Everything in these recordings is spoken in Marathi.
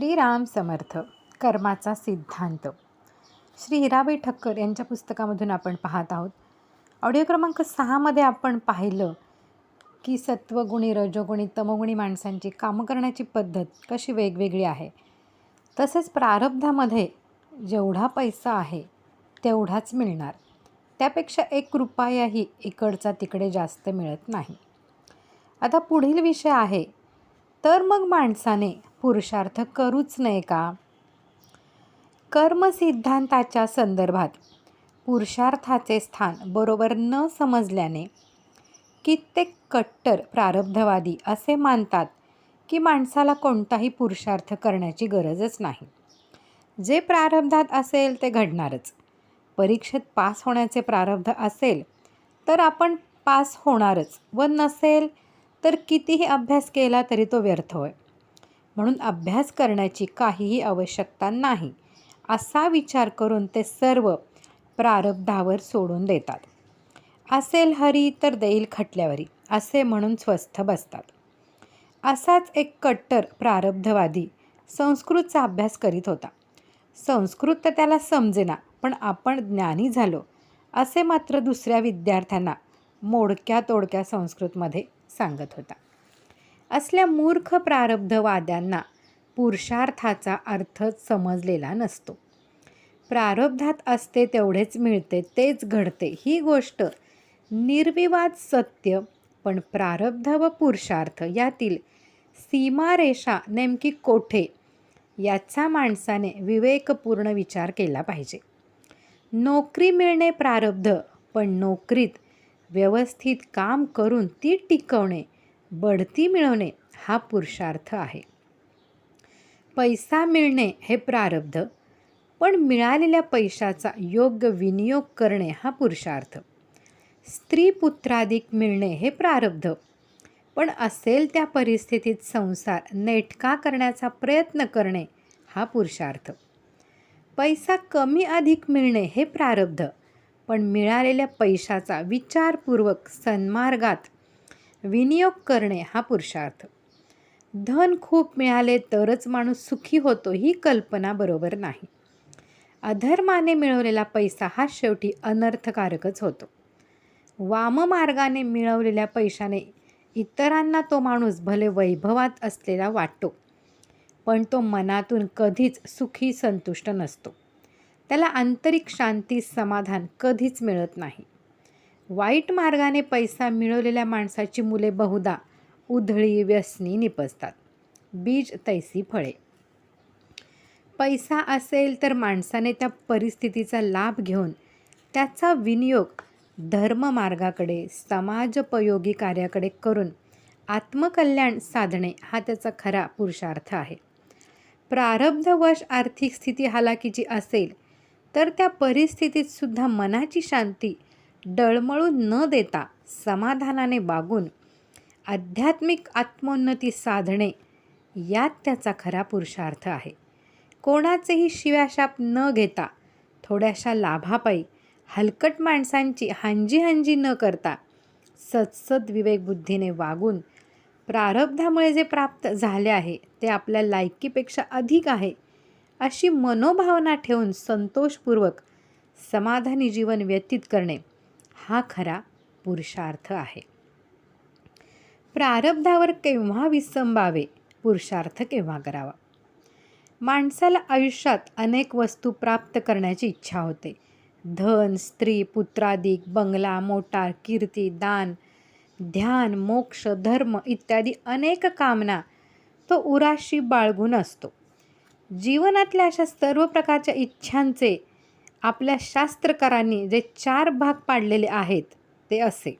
श्रीराम समर्थ. कर्माचा सिद्धांत. श्री हिराबाई ठक्कर यांच्या पुस्तकामधून आपण पाहत आहोत. ऑडिओ क्रमांक 6 मध्ये आपण पाहिलं की सत्वगुणी, रजोगुणी, तमोगुणी माणसांची कामं करण्याची पद्धत कशी वेगवेगळी आहे. तसेच प्रारब्धामध्ये जेवढा पैसा आहे तेवढाच मिळणार, त्यापेक्षा 1 रुपयाही इकडचा तिकडे जास्त मिळत नाही. आता पुढील विषय आहे, तर मग माणसाने पुरुषार्थ करूच नये का? कर्मसिद्धांताच्या संदर्भात पुरुषार्थाचे स्थान बरोबर न समजल्याने कित्येक कट्टर प्रारब्धवादी असे मानतात की माणसाला कोणताही पुरुषार्थ करण्याची गरजच नाही. जे प्रारब्धात असेल ते घडणारच. परीक्षेत पास होण्याचे प्रारब्ध असेल तर आपण पास होणारच, व नसेल तर कितीही अभ्यास केला तरी तो व्यर्थ होय. म्हणून अभ्यास करण्याची काहीही आवश्यकता नाही असा विचार करून ते सर्व प्रारब्धावर सोडून देतात. असेल हरी तर देईल खटल्यावरी असे म्हणून स्वस्थ बसतात. असाच एक कट्टर प्रारब्धवादी संस्कृतचा अभ्यास करीत होता. संस्कृत तर त्याला समजेना, पण आपण ज्ञानी झालो असे मात्र दुसऱ्या विद्यार्थ्यांना मोडक्या तोडक्या संस्कृतमध्ये सांगत होता. असल्या मूर्ख प्रारब्धवाद्यांना पुरुषार्थाचा अर्थ समजलेला नसतो. प्रारब्धात असते तेवढेच मिळते, तेच घडते ही गोष्ट निर्विवाद सत्य, पण प्रारब्ध व पुरुषार्थ यातील सीमारेषा नेमकी कोठे याचा माणसाने विवेकपूर्ण विचार केला पाहिजे. नोकरी मिळणे प्रारब्ध, पण नोकरीत व्यवस्थित काम करून ती टिकवणे, बढती मिळवणे हा पुरुषार्थ आहे. पैसा मिळणे हे प्रारब्ध, पण मिळालेल्या पैशाचा योग्य विनियोग करणे हा पुरुषार्थ. स्त्री पुत्राधिक मिळणे हे प्रारब्ध, पण असेल त्या परिस्थितीत संसार नेटका करण्याचा प्रयत्न करणे हा पुरुषार्थ. पैसा कमी अधिक मिळणे हे प्रारब्ध, पण मिळालेल्या पैशाचा विचारपूर्वक सन्मार्गात विनियोग करणे हा पुरुषार्थ. धन खूप मिळाले तरच माणूस सुखी होतो ही कल्पना बरोबर नाही. अधर्माने मिळवलेला पैसा हा शेवटी अनर्थकारकच होतो. वाममार्गाने मिळवलेल्या पैशाने इतरांना तो माणूस भले वैभवात असलेला वाटतो, पण तो मनातून कधीच सुखी संतुष्ट नसतो. त्याला आंतरिक शांती समाधान कधीच मिळत नाही. वाईट मार्गाने पैसा मिळवलेल्या माणसाची मुले बहुधा उधळी व्यसनी निपजतात. बीज तैसी फळे. पैसा असेल तर माणसाने त्या परिस्थितीचा लाभ घेऊन त्याचा विनियोग धर्ममार्गाकडे, समाजोपयोगी कार्याकडे करून आत्मकल्याण साधणे हा त्याचा खरा पुरुषार्थ आहे. प्रारब्धवश आर्थिक स्थिती हालाकीची असेल तर त्या परिस्थितीत सुद्धा मनाची शांती डळमळून न देता समाधानाने वागून आध्यात्मिक आत्मोन्नती साधणे यात त्याचा खरा पुरुषार्थ आहे. कोणाचेही शिव्याशाप न घेता थोड्याशा लाभापायी हलकट माणसांची हांजी न करता सत्सद विवेकबुद्धीने वागून प्रारब्धामुळे जे प्राप्त झाले आहे ते आपल्या लायकीपेक्षा अधिक आहे अशी मनोभावना ठेवून संतोषपूर्वक समाधानी जीवन व्यतीत करणे हा खरा पुरुषार्थ आहे. प्रारब्धावर केव्हा विसंबावे, पुरुषार्थ केव्हा करावा. माणसाला आयुष्यात अनेक वस्तू प्राप्त करण्याची इच्छा होते. धन, स्त्री, पुत्राधिक, बंगला, मोटार, कीर्ती, दान, ध्यान, मोक्ष, धर्म इत्यादी अनेक कामना तो उराशी बाळगून असतो. जीवनातल्या अशा सर्व प्रकारच्या इच्छांचे आपल्या शास्त्रकारांनी जे 4 भाग पाडलेले आहेत ते असे: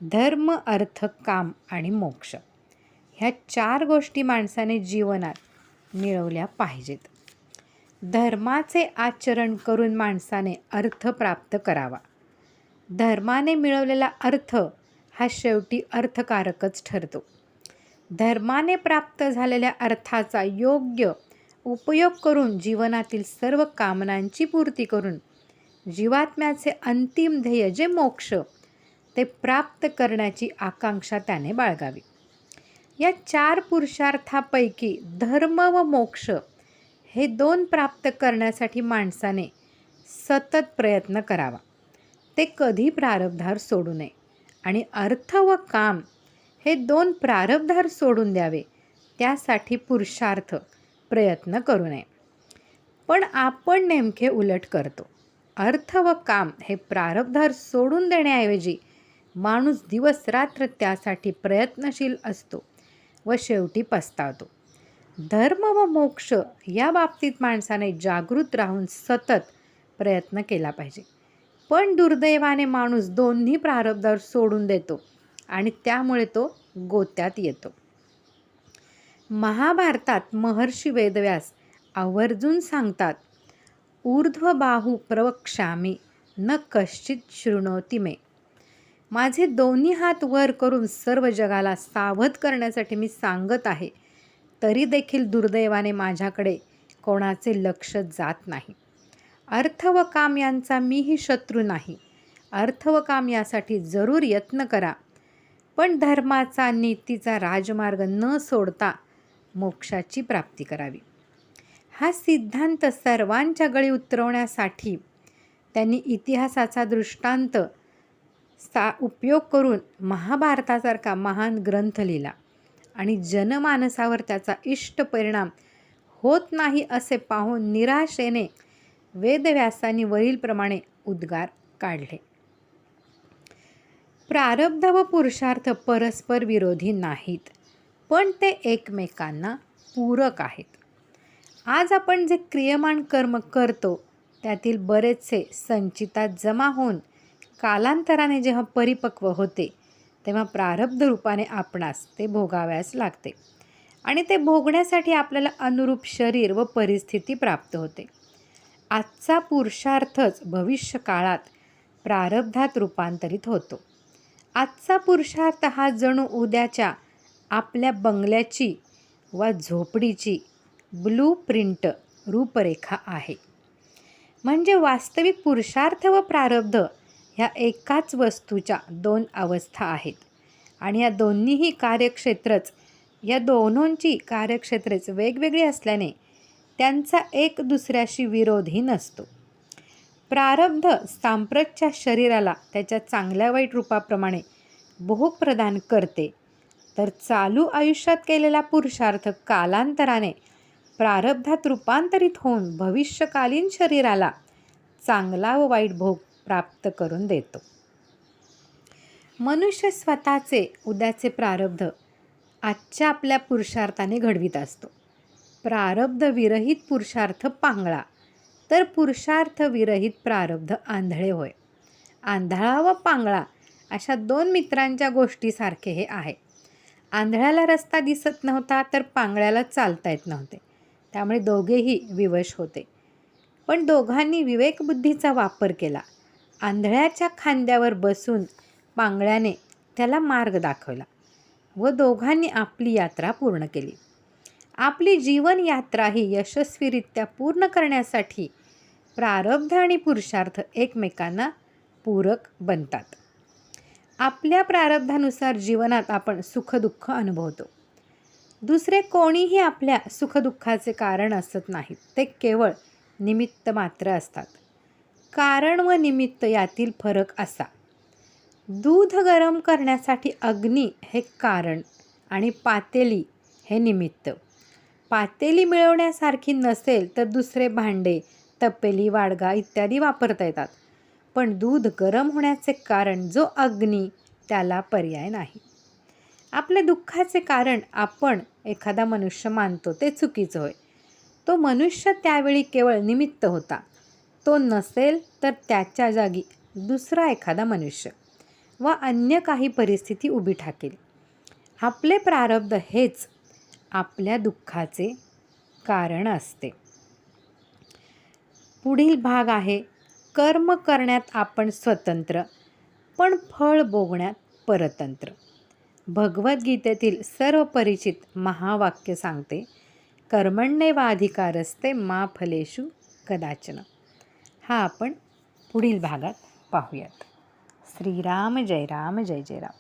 धर्म, अर्थ, काम आणि मोक्ष. ह्या 4 गोष्टी माणसाने जीवनात मिळवल्या पाहिजेत. धर्माचे आचरण करून माणसाने अर्थ प्राप्त करावा. धर्माने मिळवलेला अर्थ हा शेवटी अर्थकारकच ठरतो. धर्माने प्राप्त झालेल्या अर्थाचा योग्य उपयोग करून जीवनातील सर्व कामनांची पूर्ती करून जीवात्म्याचे अंतिम ध्येय जे मोक्ष ते प्राप्त करण्याची आकांक्षा त्याने बाळगावी. या 4 पुरुषार्थापैकी धर्म व मोक्ष हे 2 प्राप्त करण्यासाठी माणसाने सतत प्रयत्न करावा. ते कधी प्रारब्धार सोडू नये आणि अर्थ व काम हे 2 प्रारब्धार सोडून द्यावे, त्यासाठी पुरुषार्थ प्रयत्न करू नये. पण आपण नेमके उलट करतो. अर्थ व काम हे प्रारब्धार सोडून देण्याऐवजी माणूस दिवस रात्र त्यासाठी प्रयत्नशील असतो व शेवटी पस्तावतो. धर्म व मोक्ष या बाबतीत माणसाने जागृत राहून सतत प्रयत्न केला पाहिजे. पण दुर्दैवाने माणूस दोन्ही प्रारब्धावर सोडून देतो आणि त्यामुळे तो गोत्यात येतो. महाभारतात महर्षी वेदव्यास आवर्जून सांगतात, ऊर्ध्वबाहू प्रवक्ष्यामि न कश्चित शृणोति मे. माझे दोन्ही हात वर करून सर्व जगाला सावध करण्यासाठी मी सांगत आहे, तरी देखील दुर्दैवाने माझ्याकडे कोणाचे लक्ष जात नाही. अर्थ व काम यांचा मीही शत्रू नाही. अर्थ व काम यासाठी जरूर यत्न करा, पण धर्माचा नीतीचा राजमार्ग न सोडता मोक्षाची प्राप्ती करावी. हा सिद्धांत सर्वांच्या गळी उतरवण्यासाठी त्यांनी इतिहासाचा दृष्टांत उपयोग करून महाभारतासारखा महान ग्रंथ लिहिला आणि जनमानसावर त्याचा इष्ट परिणाम होत नाही असे पाहून निराशेने वेदव्यासांनी वरीलप्रमाणे उद्गार काढले. प्रारब्ध व पुरुषार्थ परस्पर विरोधी नाहीत, पण ते एकमेकांना पूरक आहेत. आज आपण जे क्रियमान कर्म करतो त्यातील बरेचसे संचितात जमा होऊन कालांतराने जेव्हा परिपक्व होते तेव्हा प्रारब्ध रूपाने आपणास ते भोगाव्यास लागते आणि ते भोगण्यासाठी आपल्याला अनुरूप शरीर व परिस्थिती प्राप्त होते. आजचा पुरुषार्थच भविष्य काळात प्रारब्धात रूपांतरित होतो. आजचा पुरुषार्थ हा जणू उद्याच्या आपल्या बंगल्याची वा झोपडीची ब्लू प्रिंट रूपरेखा आहे. म्हणजे वास्तविक पुरुषार्थ व प्रारब्ध ह्या एकाच वस्तूच्या 2 अवस्था आहेत आणि या दोन्हीची कार्यक्षेत्रेच वेगवेगळी असल्याने त्यांचा एक दुसऱ्याशी विरोधही नसतो. प्रारब्ध सांप्रतच्या शरीराला त्याच्या चांगल्या वाईट रूपाप्रमाणे भोग प्रदान करते, तर चालू आयुष्यात केलेला पुरुषार्थ कालांतराने प्रारब्धात रूपांतरित होऊन भविष्यकालीन शरीराला चांगला व वाईट भोग प्राप्त करून देतो. मनुष्य स्वतःचे उद्याचे प्रारब्ध आजच्या आपल्या पुरुषार्थाने घडवीत असतो. प्रारब्ध विरहित पुरुषार्थ पांगळा, तर पुरुषार्थ विरहित प्रारब्ध आंधळे होय. आंधळा व पांगळा अशा 2 मित्रांच्या गोष्टीसारखे हे आहे. आंधळ्याला रस्ता दिसत नव्हता तर पांगळ्याला चालता येत नव्हते, त्यामुळे दोघेही विवश होते. पण दोघांनी विवेकबुद्धीचा वापर केला. आंधळ्याच्या खांद्यावर बसून पांगळ्याने त्याला मार्ग दाखवला व दोघांनी आपली यात्रा पूर्ण केली. आपली जीवन यात्रा ही यशस्वीरित्या पूर्ण करण्यासाठी प्रारब्ध आणि पुरुषार्थ एकमेकांना पूरक बनतात. आपल्या प्रारब्धानुसार जीवनात आपण सुखदुःख अनुभवतो. दुसरे कोणीही आपल्या सुखदुःखाचे कारण असत नाहीत, ते केवळ निमित्त मात्र असतात. कारण व निमित्त यातील फरक असा, दूध गरम करण्यासाठी अग्नी हे कारण आणि पातेली हे निमित्त. पातेली मिळवण्यासारखी नसेल तर दुसरे भांडे, तपेली, वाडगा इत्यादी वापरता येतात, पण दूध गरम होण्याचे कारण जो अग्नी त्याला पर्याय नाही. आपल्या दुःखाचे कारण आपण एखादा मनुष्य मानतो ते चुकीचं होय. तो मनुष्य त्यावेळी केवळ निमित्त होता. तो नसेल तर त्याच्या जागी दुसरा एखादा मनुष्य व अन्य काही परिस्थिती उभी ठाकेल. आपले प्रारब्ध हेच आपल्या दुःखाचे कारण असते. पुढील भाग आहे, कर्म करण्यात आपण स्वतंत्र पण फळ भोगण्यात परतंत्र. भगवद्गीतेतील सर्व परिचित महावाक्य सांगते, कर्मण्येवाधिकारस्ते मा फलेषु कदाचन. हा आपण पुढील भागात पाहूयात. श्रीराम जय राम, जय जय राम.